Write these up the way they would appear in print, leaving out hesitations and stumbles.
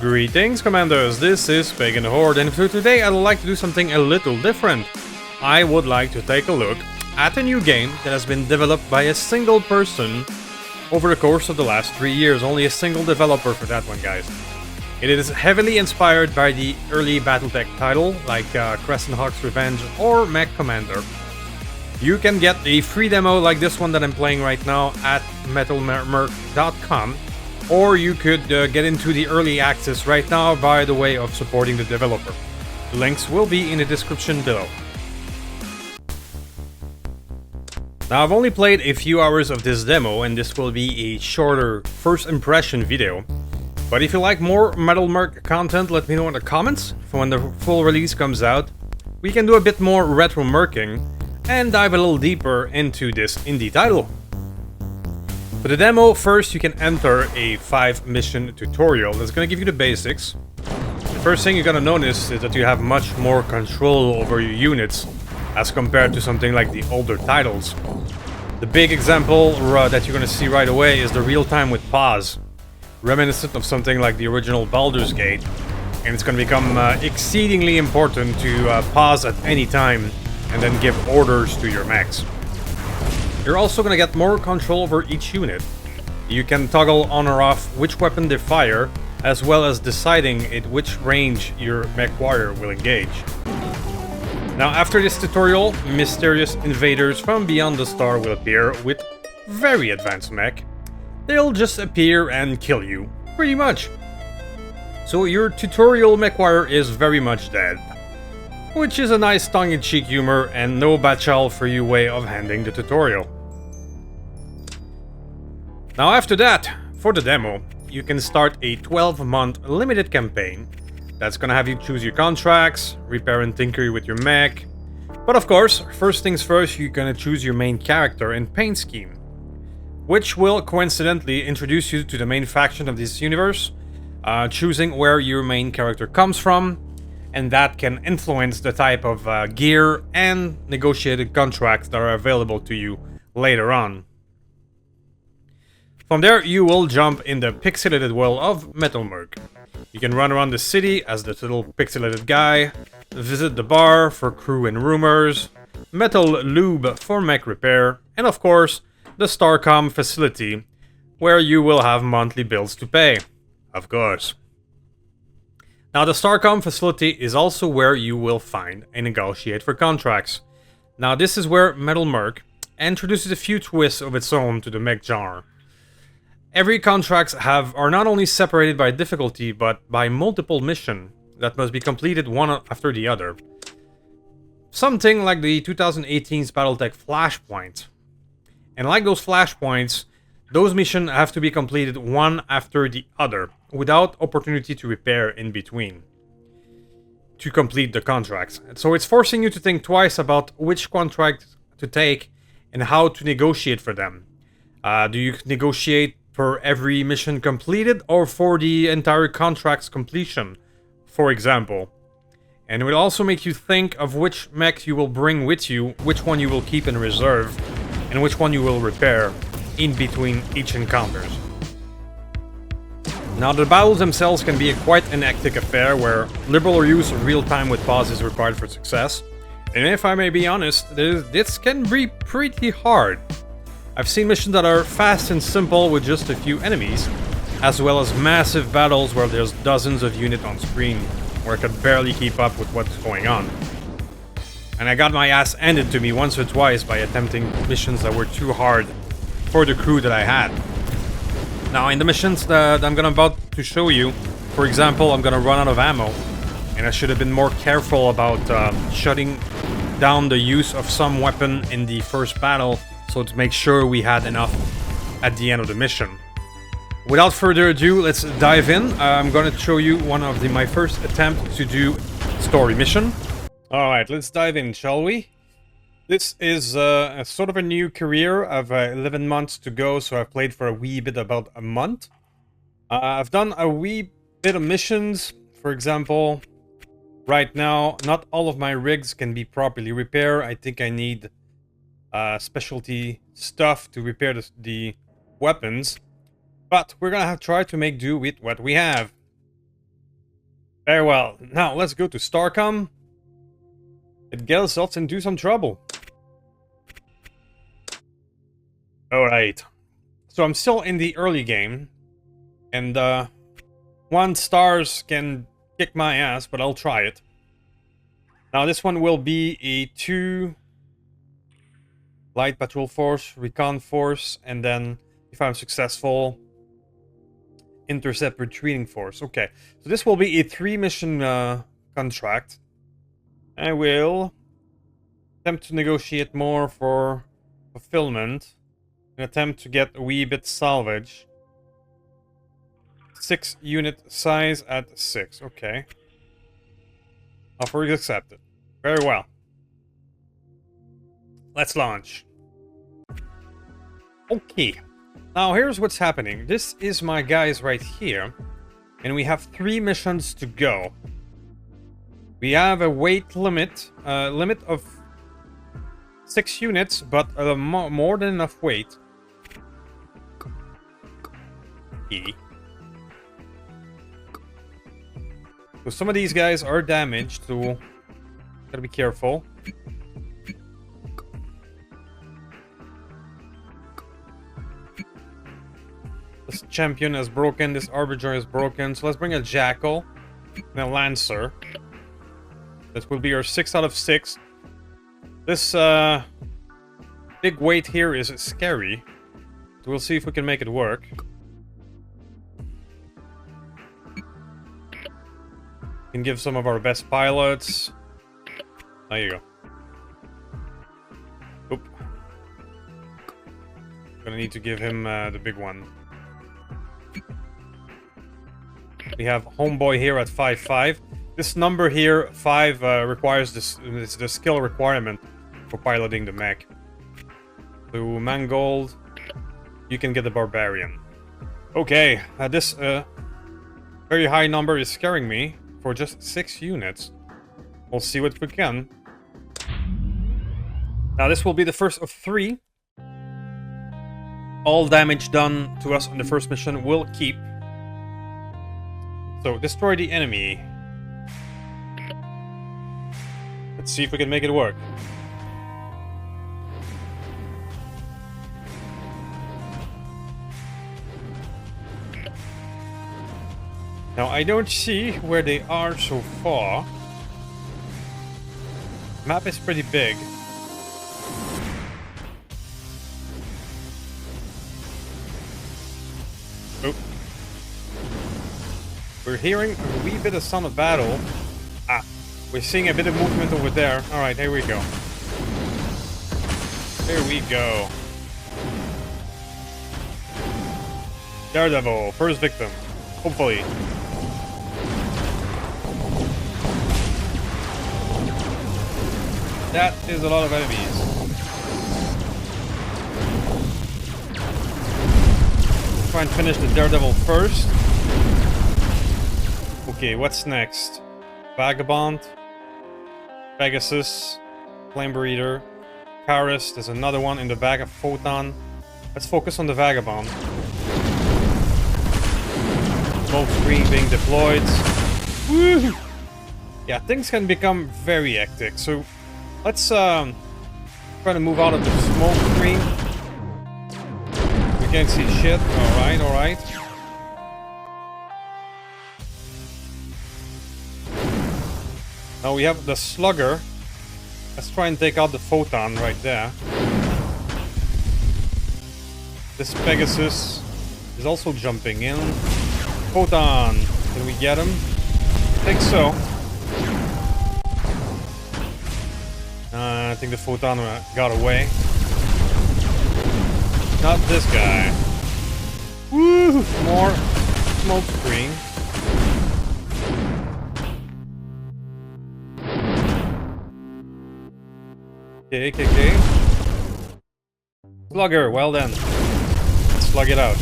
Greetings, Commanders, this is Pagan Horde, and for today I'd like to do something a little different. I would like to take a look at a new game that has been developed by a single person over the course of the last 3 years. Only a single developer for that one, guys. It is heavily inspired by the early Battletech title, like Crescent Hawk's Revenge or Mech Commander. You can get a free demo like this one that I'm playing right now at MetalMercs.com, or you could get into the early access right now by the way of supporting the developer. Links will be in the description below. Now, I've only played a few hours of this demo, and this will be a shorter first impression video. But if you like more MetalMercs content, let me know in the comments for when the full release comes out. We can do a bit more retro merking and dive a little deeper into this indie title. For the demo, first you can enter a 5-mission tutorial that's going to give you the basics. The first thing you're going to notice is that you have much more control over your units as compared to something like the older titles. The big example that you're going to see right away is the real-time with pause, reminiscent of something like the original Baldur's Gate, and it's going to become exceedingly important to pause at any time and then give orders to your mechs. You're also going to get more control over each unit. You can toggle on or off which weapon they fire, as well as deciding at which range your mech warrior will engage. Now, after this tutorial, mysterious invaders from beyond the star will appear with very advanced mech. They'll just appear and kill you, pretty much. So your tutorial mech warrior is very much dead, which is a nice tongue-in-cheek humor and no bachal for you way of handling the tutorial. Now after that, for the demo, you can start a 12-month limited campaign that's gonna have you choose your contracts, repair and tinker with your mech. But of course, first things first, you're gonna choose your main character and paint scheme, which will coincidentally introduce you to the main faction of this universe, choosing where your main character comes from, and that can influence the type of gear and negotiated contracts that are available to you later on. From there, you will jump in the pixelated world of MetalMercs. You can run around the city as the little pixelated guy, visit the bar for crew and rumors, Metal Lube for mech repair, and of course, the Starcom facility, where you will have monthly bills to pay, of course. Now, the Starcom facility is also where you will find and negotiate for contracts. Now, this is where MetalMercs introduces a few twists of its own to the mech genre. Every contracts are not only separated by difficulty, but by multiple missions that must be completed one after the other. Something like the 2018's Battletech Flashpoint. And like those flashpoints, those missions have to be completed one after the other, without opportunity to repair in between, to complete the contracts. So it's forcing you to think twice about which contract to take and how to negotiate for them. Do you negotiate for every mission completed or for the entire contract's completion, for example? And it will also make you think of which mech you will bring with you, which one you will keep in reserve, and which one you will repair in between each encounters. Now, the battles themselves can be quite an hectic affair where liberal use of real-time with pause is required for success. And if I may be honest, this can be pretty hard. I've seen missions that are fast and simple with just a few enemies, as well as massive battles where there's dozens of units on screen, where I could barely keep up with what's going on. And I got my ass handed to me once or twice by attempting missions that were too hard for the crew that I had. Now, in the missions that I'm about to show you, for example, I'm gonna run out of ammo, and I should have been more careful about shutting down the use of some weapon in the first battle, so to make sure we had enough at the end of the mission. Without further ado, let's dive in. I'm gonna show you one of my first attempt to do story mission. Alright, let's dive in, shall we? This is a sort of a new career. I've 11 months to go, so I've played for a wee bit about a month. I've done a wee bit of missions. For example, right now, not all of my rigs can be properly repaired. I think I need specialty stuff to repair the weapons. But we're gonna try to make do with what we have. Very well. Now let's go to Starcom. It get ourselves into some trouble. Alright. So I'm still in the early game. And 1 stars can kick my ass, but I'll try it. Now this one will be a 2 light patrol force, recon force, and then if I'm successful, intercept retreating force. Okay, so this will be a 3 mission contract. I will attempt to negotiate more for fulfillment. And attempt to get a wee bit salvage. 6 unit size at 6. Okay. Offer is accepted. Very well. Let's launch. Okay. Now here's what's happening. This is my guys right here. And we have 3 missions to go. We have a weight limit. Limit of 6 units, but more than enough weight. Okay. So some of these guys are damaged, so gotta be careful. This champion is broken, this arbitrator is broken, so let's bring a jackal and a lancer. This will be our 6 out of 6. This big weight here is scary, so we'll see if we can make it work. Can give some of our best pilots. There you go. Oop. Gonna need to give him the big one. We have Homeboy here at 5-5. This number here, 5, requires this. It's the skill requirement for piloting the mech. So Mangold, you can get the Barbarian. Okay, this very high number is scaring me. For just 6 units. We'll see what we can. Now this will be the first of 3. All damage done to us on the first mission will keep. So, destroy the enemy. Let's see if we can make it work. Now, I don't see where they are so far. Map is pretty big. Oh. We're hearing a wee bit of sound of battle. Ah, we're seeing a bit of movement over there. Alright, here we go. Here we go. Daredevil, first victim. Hopefully. That is a lot of enemies. Try and finish the Daredevil first. Okay, what's next? Vagabond, Pegasus, Flame Breeder, Karis. There's another one in the back of Photon. Let's focus on the Vagabond. Smoke screen being deployed. Woo! Yeah, things can become very hectic. So let's try to move out of the smoke screen. We can't see shit. Alright, alright. Now we have the Slugger. Let's try and take out the Photon right there. This Pegasus is also jumping in. Photon! Can we get him? I think so. I think the Photon got away. Not this guy. Woo! More smoke screen. Okay. Slugger, well then. Let's slug it out.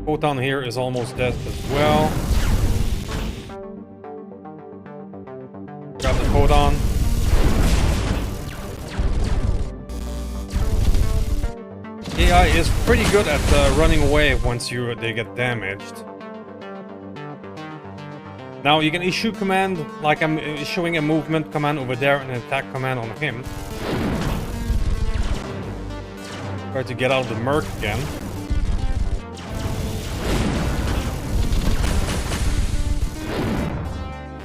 Photon here is almost dead as well. Grab the Photon. AI is pretty good at running away once they get damaged. Now you can issue command, like I'm issuing a movement command over there and an attack command on him. Try to get out of the merc again.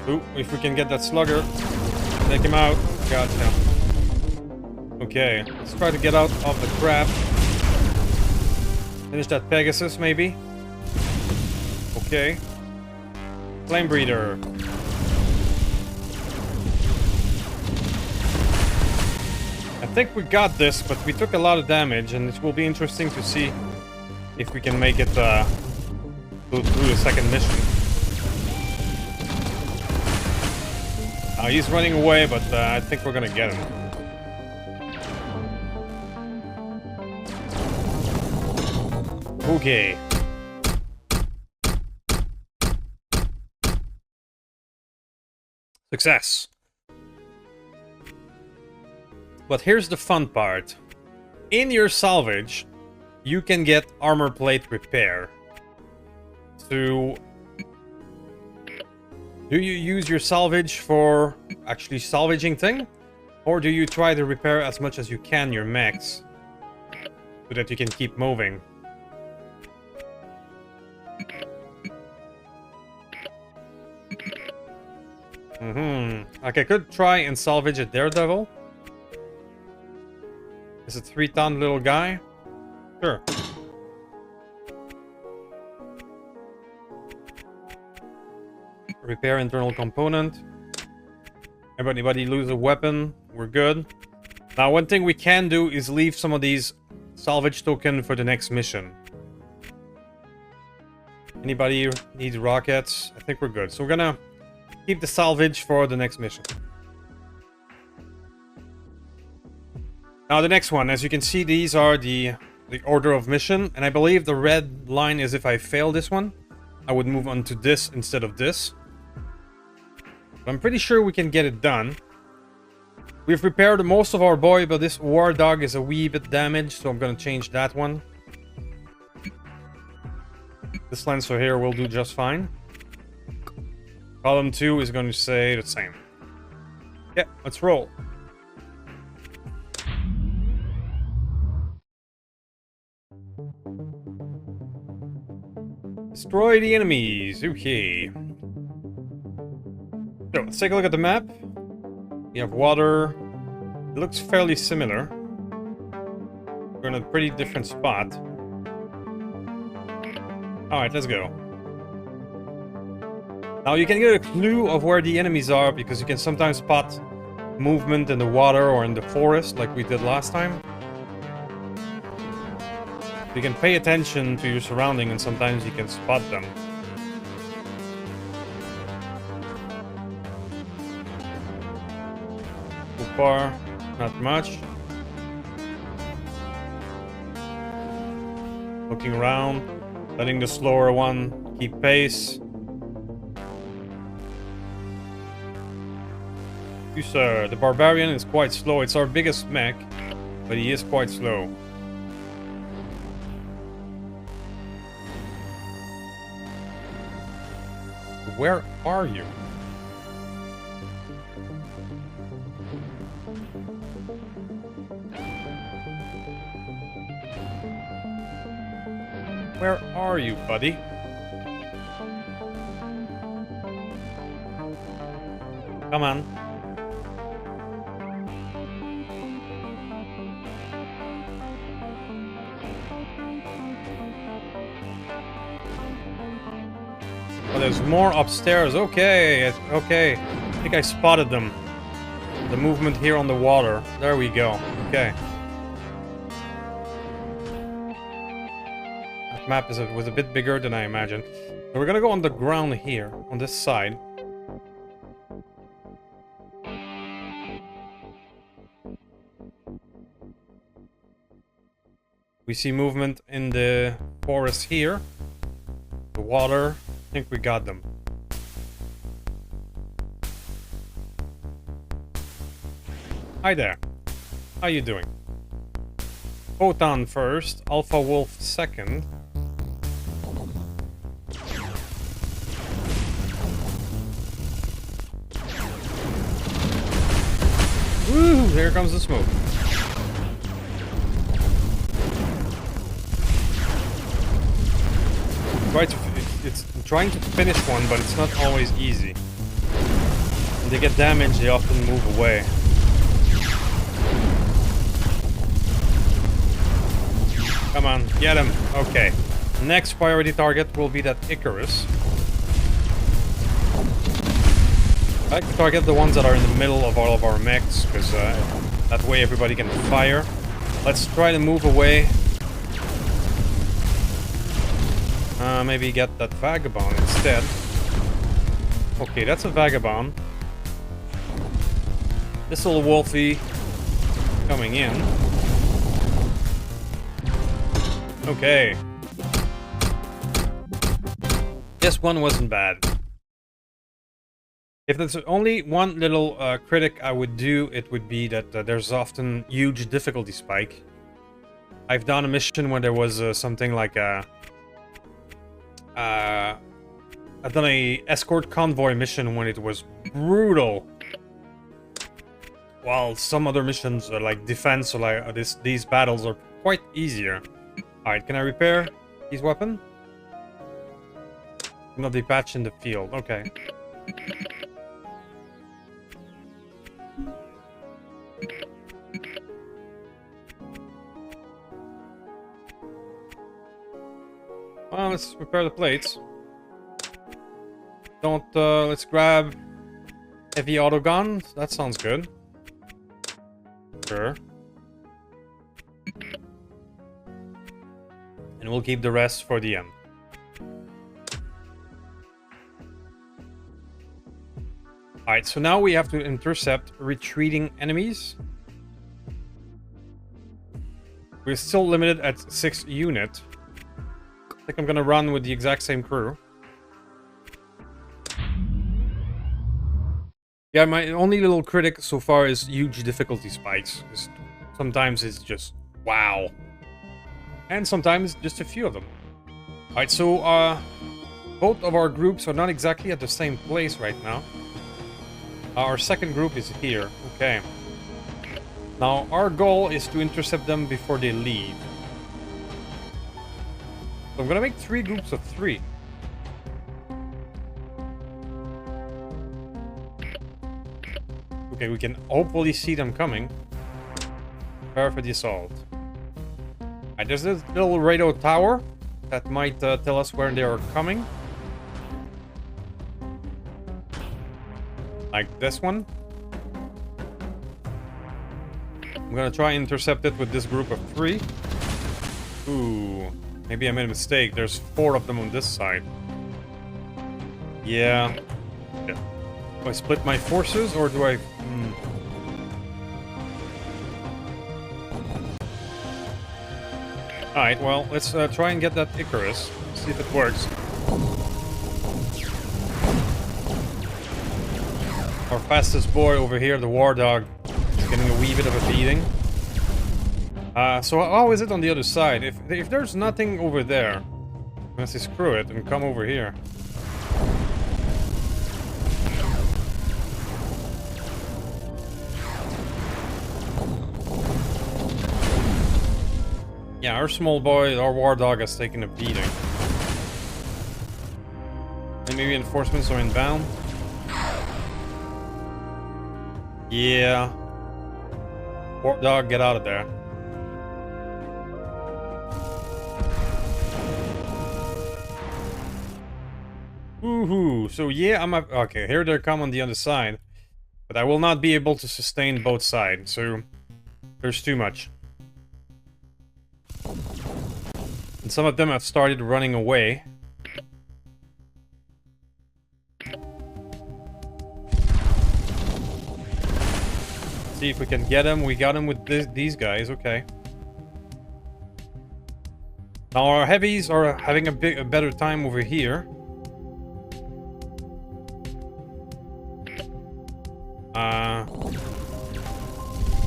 Ooh, if we can get that slugger, take him out. Gotcha. Okay, let's try to get out of the crab. Finish that Pegasus, maybe. Okay. Flame breather. I think we got this, but we took a lot of damage, and it will be interesting to see if we can make it through the second mission. He's running away, but I think we're gonna get him. Okay. Success. But here's the fun part. In your salvage, you can get armor plate repair. So, do you use your salvage for actually salvaging thing? Or do you try to repair as much as you can your mechs so that you can keep moving? Okay, I could try and salvage a daredevil. Is a 3-ton little guy? Sure. Repair internal component. Anybody lose a weapon? We're good. Now, one thing we can do is leave some of these salvage token for the next mission. Anybody needs rockets? I think we're good. So we're gonna keep the salvage for the next mission. Now the next one, as you can see, these are the order of mission, and I believe the red line is if I fail this one, I would move on to this instead of this. But I'm pretty sure we can get it done. We've repaired most of our boy, but this war dog is a wee bit damaged, so I'm gonna change that one. This Lancer here will do just fine. Column 2 is going to say the same. Yeah, let's roll. Destroy the enemies. Okay. So, let's take a look at the map. We have water. It looks fairly similar. We're in a pretty different spot. Alright, let's go. Now you can get a clue of where the enemies are because you can sometimes spot movement in the water or in the forest like we did last time. You can pay attention to your surrounding and sometimes you can spot them. So far, not much. Looking around, letting the slower one keep pace. You sir, the barbarian is quite slow. It's our biggest mech, but he is quite slow. Where are you? Where are you, buddy? Come on. Oh, there's more upstairs. Okay, okay. I think I spotted them. The movement here on the water. There we go. Okay. That map was a bit bigger than I imagined. So we're gonna go on the ground here, on this side. We see movement in the forest here. The water. I think we got them. Hi there. How you doing? Photon first, Alpha Wolf second. Woo! Here comes the smoke. It's trying to finish one, but it's not always easy. When they get damaged, they often move away. Come on, get him. Okay. Next priority target will be that Icarus. I like to target the ones that are in the middle of all of our mechs, because that way everybody can fire. Let's try to move away. Maybe get that Vagabond instead. Okay, that's a Vagabond. This little Wolfie coming in. Okay. This one wasn't bad. If there's only one little critic I would do, it would be that there's often huge difficulty spike. I've done a mission where there was something like a... I've done a escort convoy mission when it was brutal. While some other missions are like defense or like these battles are quite easier. Alright, can I repair his weapon? Not be patched in the field, okay. Well, let's repair the plates. Let's grab heavy auto gun. That sounds good. Sure. And we'll keep the rest for the end. Alright, so now we have to intercept retreating enemies. We're still limited at 6 units. I think I'm gonna run with the exact same crew. Yeah, my only little critic so far is huge difficulty spikes. Sometimes it's just wow. And sometimes just a few of them. Alright, so both of our groups are not exactly at the same place right now. Our second group is here. Okay. Now, our goal is to intercept them before they leave. So I'm gonna make 3 groups of 3. Okay, we can hopefully see them coming. Prepare for the assault. Alright, there's this little radio tower that might tell us where they are coming. Like this one. I'm gonna try and intercept it with this group of 3. Ooh, maybe I made a mistake. There's 4 of them on this side. Yeah. Do I split my forces or do I... Alright, well, let's try and get that Icarus. See if it works. Our fastest boy over here, the War Dog, is getting a wee bit of a beating. So how is it on the other side? If there's nothing over there, let's just screw it and come over here. Yeah, our small boy, our War Dog, has taken a beating. And maybe reinforcements are inbound. Yeah. War Dog, get out of there. Woohoo! So yeah, okay, here they come on the other side. But I will not be able to sustain both sides, so there's too much. And some of them have started running away. See if we can get him. We got him with these guys, okay. Now our heavies are having a better time over here.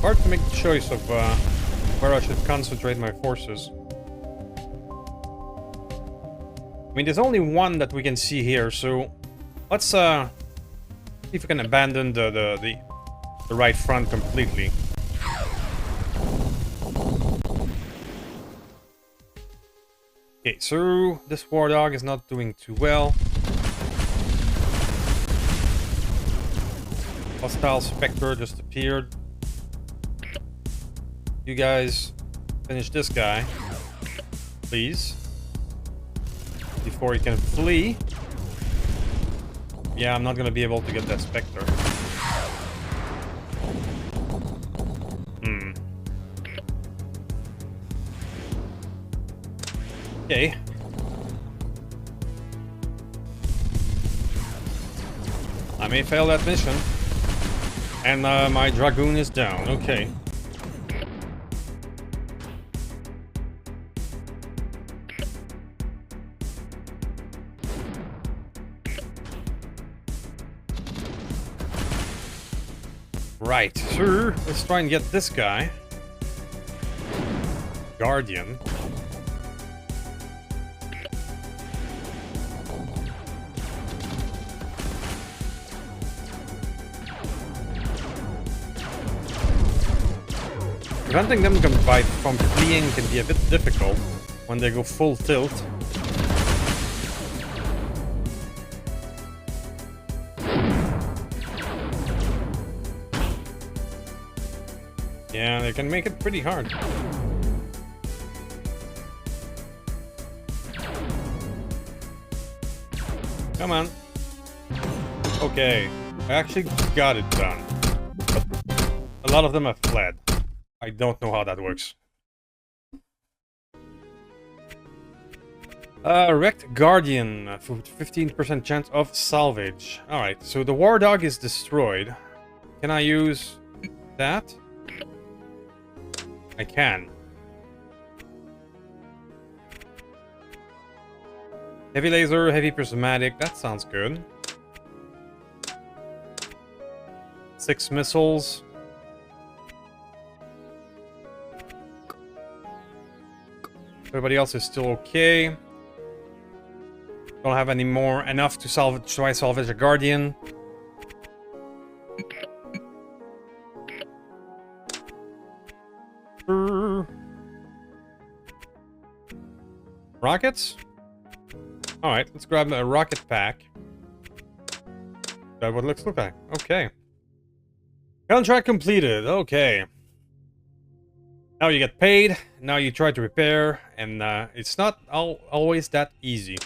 Hard to make the choice of where I should concentrate my forces. I mean, there's only one that we can see here, so let's see if we can abandon the right front completely. Okay, so this war dog is not doing too well. Hostile Spectre just appeared. You guys finish this guy, please, before he can flee. Yeah, I'm not gonna be able to get that Spectre. Okay. I may fail that mission. And my Dragoon is down. Okay. Right, so let's try and get this guy. Guardian. Preventing them from fleeing can be a bit difficult when they go full tilt. Yeah, they can make it pretty hard. Come on. Okay, I actually got it done. But a lot of them have fled. I don't know how that works. Wrecked Guardian, 15% chance of salvage. Alright, so the War Dog is destroyed. Can I use that? I can. Heavy laser, heavy prismatic, that sounds good. 6 missiles. Everybody else is still okay. Don't have any more enough to try salvage a Guardian. Rockets? Alright, let's grab a rocket pack. That's what it looks like. Okay. Contract completed. Okay. Now you get paid. Now you try to repair. And it's not always that easy.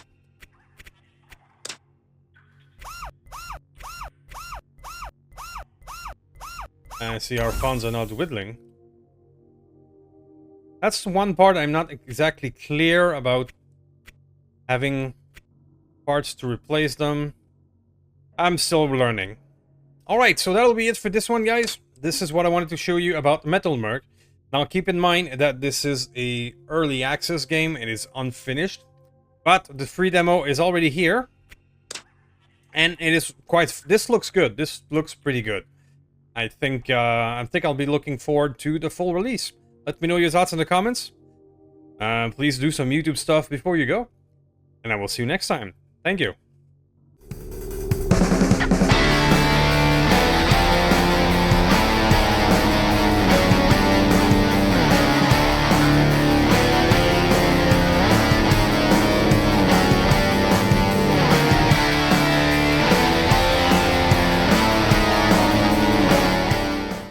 I see our funds are not dwindling. That's one part I'm not exactly clear about. Having parts to replace them. I'm still learning. Alright, so that'll be it for this one, guys. This is what I wanted to show you about MetalMercs. Now keep in mind that this is a early access game. It is unfinished. But the free demo is already here. And it is quite... This looks good. This looks pretty good. I think I'll be looking forward to the full release. Let me know your thoughts in the comments. Please do some YouTube stuff before you go. And I will see you next time. Thank you.